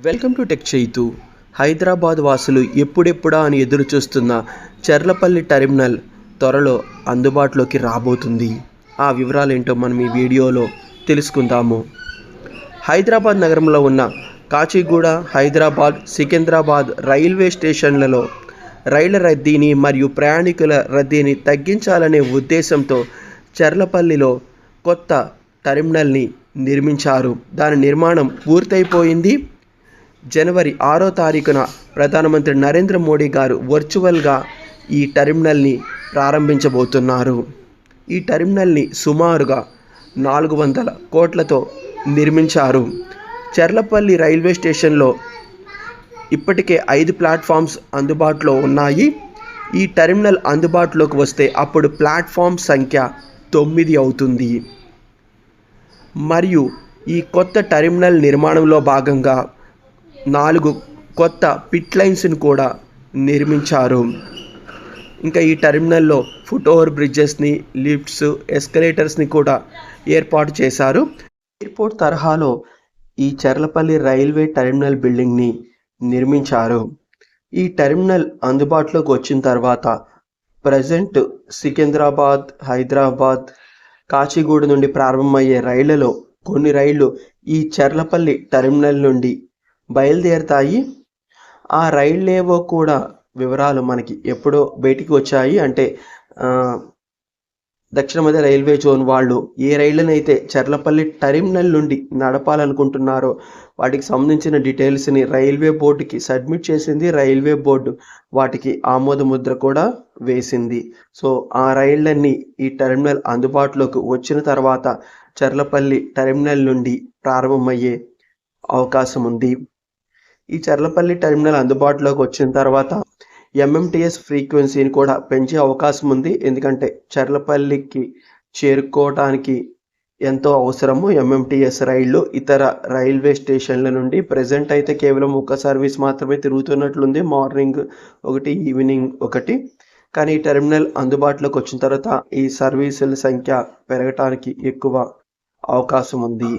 Welcome to tech Chaitu. Hyderabad వాసులు ఎప్పుడెప్పుడా అని ఎదురు చూస్తున్న చర్లపల్లి టెర్మినల్ త్వరలో అందుబాటులోకి రాబోతుంది. ఆ వివరాలు ఏంటో మనం ఈ వీడియోలో తెలుసుకుందాము. హైదరాబాద్ నగరంలో ఉన్న కాచిగూడ, హైదరాబాద్, సికింద్రాబాద్ రైల్వే స్టేషన్లలో రైళ్ల రద్దీని మరియు ప్రయాణికుల రద్దీని తగ్గించాలనే ఉద్దేశంతో చర్లపల్లిలో కొత్త టెర్మినల్ని నిర్మించారు. దాని నిర్మాణం పూర్తయిపోయింది. జనవరి 6వ తారీఖున ప్రధానమంత్రి నరేంద్ర మోడీ గారు వర్చువల్గా ఈ టెర్మినల్ని ప్రారంభించబోతున్నారు. ఈ టెర్మినల్ని సుమారుగా 400 కోట్లతో నిర్మించారు. చర్లపల్లి రైల్వే స్టేషన్లో ఇప్పటికే 5 ప్లాట్ఫామ్స్ అందుబాటులో ఉన్నాయి. ఈ టెర్మినల్ అందుబాటులోకి వస్తే అప్పుడు ప్లాట్ఫామ్ సంఖ్య 9 అవుతుంది. మరియు ఈ కొత్త టెర్మినల్ నిర్మాణంలో భాగంగా 4 కొత్త పిట్ లైన్స్ని కూడా నిర్మించారు. ఇంకా ఈ టెర్మినల్లో ఫుట్ ఓవర్ బ్రిడ్జెస్ని, లిఫ్ట్స్, ఎస్కలేటర్స్ని కూడా ఏర్పాటు చేశారు. ఎయిర్పోర్ట్ తరహాలో ఈ చర్లపల్లి రైల్వే టెర్మినల్ బిల్డింగ్ని నిర్మించారు. ఈ టెర్మినల్ అందుబాటులోకి వచ్చిన తర్వాత ప్రజెంట్ సికింద్రాబాద్, హైదరాబాద్, కాచిగూడ నుండి ప్రారంభమయ్యే రైళ్లలో కొన్ని రైళ్లు ఈ చర్లపల్లి టెర్మినల్ నుండి బయలుదేరుతాయి. ఆ రైళ్ళేవో కూడా వివరాలు మనకి ఎప్పుడో బయటికి వచ్చాయి. అంటే దక్షిణ మధ్య రైల్వే జోన్ వాళ్ళు ఏ రైళ్లనైతే చర్లపల్లి టెర్మినల్ నుండి నడపాలనుకుంటున్నారో వాటికి సంబంధించిన డీటెయిల్స్ని రైల్వే బోర్డుకి సబ్మిట్ చేసింది. రైల్వే బోర్డు వాటికి ఆమోద ముద్ర కూడా వేసింది. సో ఆ రైళ్ళన్నీ ఈ టెర్మినల్ అందుబాటులోకి వచ్చిన తర్వాత చర్లపల్లి టెర్మినల్ నుండి ప్రారంభమయ్యే అవకాశం ఉంది. ఈ చర్లపల్లి టెర్మినల్ అందుబాటులోకి వచ్చిన తర్వాత ఎంఎంటీఎస్ ఫ్రీక్వెన్సీని కూడా పెంచే అవకాశం ఉంది. ఎందుకంటే చర్లపల్లికి చేరుకోవడానికి ఎంతో అవసరము ఎంఎంటీఎస్ రైళ్లు ఇతర రైల్వే స్టేషన్ల నుండి. ప్రజెంట్ అయితే కేవలం ఒక సర్వీస్ మాత్రమే తిరుగుతున్నట్లుంది, మార్నింగ్ ఒకటి, ఈవినింగ్ ఒకటి. కానీ ఈ టెర్మినల్ అందుబాటులోకి వచ్చిన తర్వాత ఈ సర్వీసుల సంఖ్య పెరగటానికి ఎక్కువ అవకాశం ఉంది.